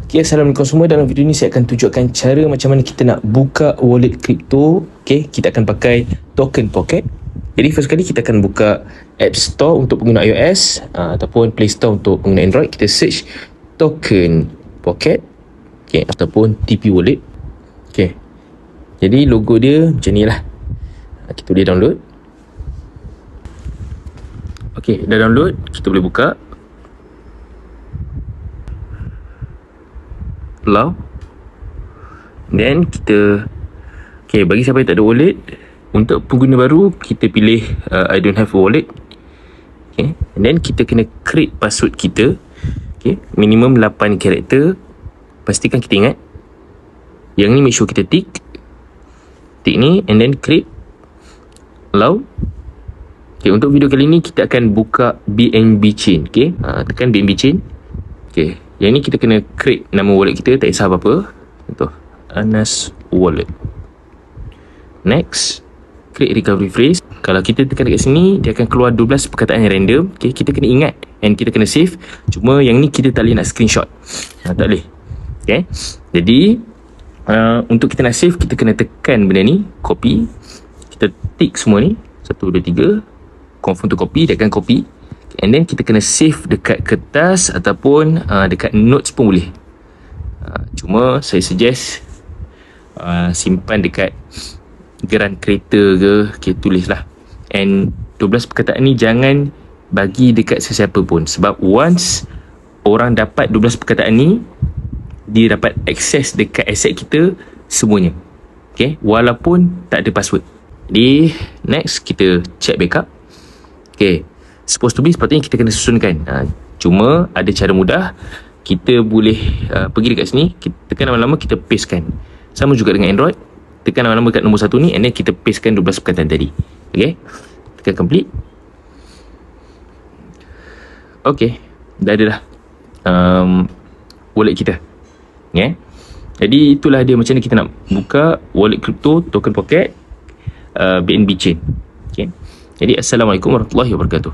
Okay, Assalamualaikum semua. Dalam video ni saya akan tunjukkan cara macam mana kita nak buka wallet kripto. Okay, kita akan pakai Token Pocket. Jadi first kali kita akan buka App Store untuk pengguna iOS ataupun Play Store untuk pengguna Android. Kita search Token Pocket, okay, ataupun TP Wallet. Okay, jadi logo dia macam ni lah. Kita boleh download. Okay, dah download, kita boleh buka. Allow. Then kita, okay, bagi siapa yang tak ada wallet, untuk pengguna baru kita pilih I don't have a wallet. Okay, and then kita kena create password kita. Okay, minimum 8 karakter. Pastikan kita ingat. Yang ni make sure kita tick ni, and then create. Allow. Okay, untuk video kali ni kita akan buka BNB chain. Okay, tekan BNB chain. Okay, yang ni kita kena create nama wallet kita, tak kisah apa-apa. Contoh Anas Wallet. Next, create recovery phrase. Kalau kita tekan dekat sini, dia akan keluar 12 perkataan yang random. Okay, kita kena ingat and kita kena save. Cuma yang ni kita tak boleh nak screenshot, tak boleh. Okay, jadi untuk kita nak save, kita kena tekan benda ni, copy. Kita tick semua ni, 1, 2, 3, confirm to copy. Dia akan copy. And then kita kena save dekat kertas ataupun dekat notes pun boleh. Cuma saya suggest simpan dekat geran kereta ke, okay, tulislah. And 12 perkataan ni jangan bagi dekat sesiapa pun, sebab once orang dapat 12 perkataan ni, dia dapat akses dekat aset kita semuanya. Okay, walaupun tak ada password. Jadi next kita check backup. Okay, supposed to be sepatutnya kita kena susunkan. Cuma ada cara mudah. Kita boleh pergi dekat sini, kita tekan lama-lama, kita pastekan. Sama juga dengan Android. Tekan lama-lama dekat nombor 1 ni, and then kita pastekan 12 perkataan tadi. Okay, tekan complete. Okay, dah ada dah wallet kita. Okay, jadi itulah dia macam mana kita nak buka wallet crypto Token Pocket BNB chain. Okay, jadi Assalamualaikum warahmatullahi wabarakatuh.